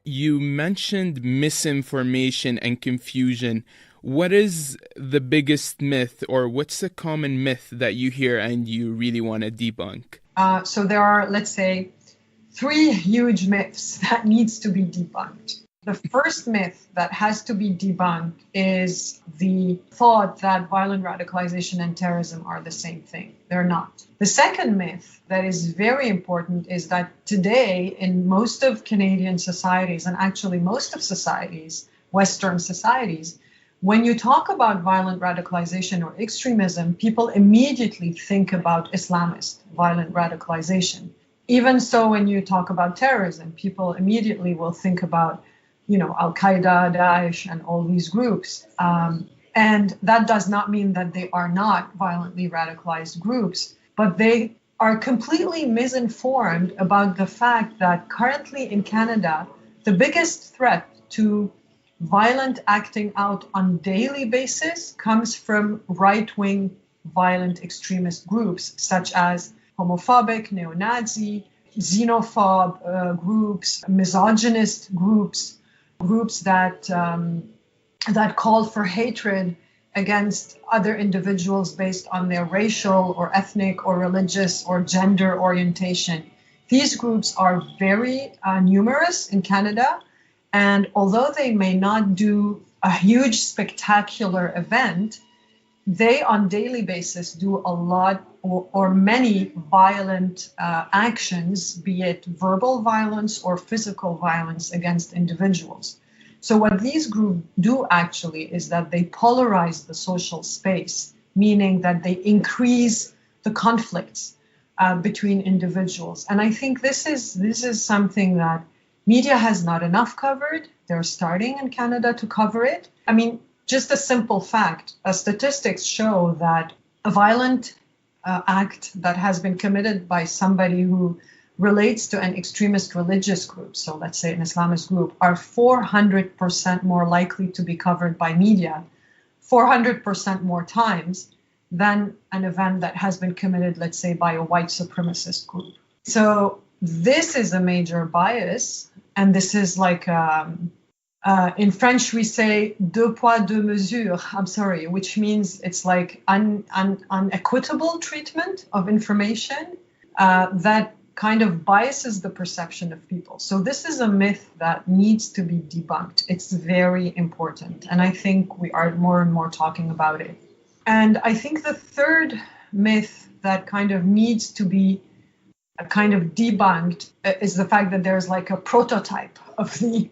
You mentioned misinformation and confusion. What is the biggest myth, or what's the common myth that you hear and you really want to debunk? So there are, let's say, three huge myths that needs to be debunked. The first myth that has to be debunked is the thought that violent radicalization and terrorism are the same thing. They're not. The second myth that is very important is that today in most of Canadian societies, and actually most of societies, Western societies, when you talk about violent radicalization or extremism, people immediately think about Islamist violent radicalization. Even so, when you talk about terrorism, people immediately will think about Al-Qaeda, Daesh, and all these groups. And that does not mean that they are not violently radicalized groups, but they are completely misinformed about the fact that currently in Canada, the biggest threat to violent acting out on daily basis comes from right-wing violent extremist groups, such as homophobic, neo-Nazi, xenophobe groups, misogynist groups, groups that call for hatred against other individuals based on their racial or ethnic or religious or gender orientation. These groups are very numerous in Canada, and although they may not do a huge spectacular event, they on daily basis do a lot or many violent actions, be it verbal violence or physical violence against individuals. So what these groups do actually is that they polarize the social space, meaning that they increase the conflicts between individuals. And I think this is something that media has not enough covered. They're starting in Canada to cover it. I mean, just a simple fact, statistics show that a violent act that has been committed by somebody who relates to an extremist religious group, so let's say an Islamist group, are 400% more likely to be covered by media, 400% more times than an event that has been committed, let's say, by a white supremacist group. So this is a major bias, and this is like, in French we say deux poids, deux mesures, which means it's like unequitable treatment of information that kind of biases the perception of people. So this is a myth that needs to be debunked. It's very important. And I think we are more and more talking about it. And I think the third myth that kind of needs to be kind of debunked is the fact that there's like a prototype of the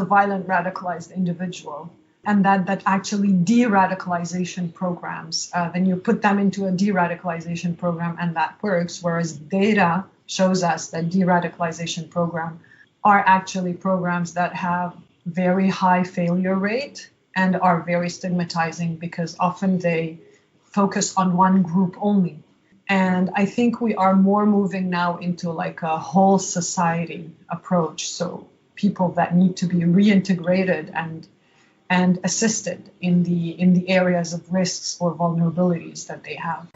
violent radicalized individual, and that actually de-radicalization programs, then you put them into a de-radicalization program and that works, whereas data shows us that de-radicalization programs are actually programs that have very high failure rate and are very stigmatizing because often they focus on one group only. And I think we are more moving now into like a whole society approach. So people that need to be reintegrated and assisted in the areas of risks or vulnerabilities that they have.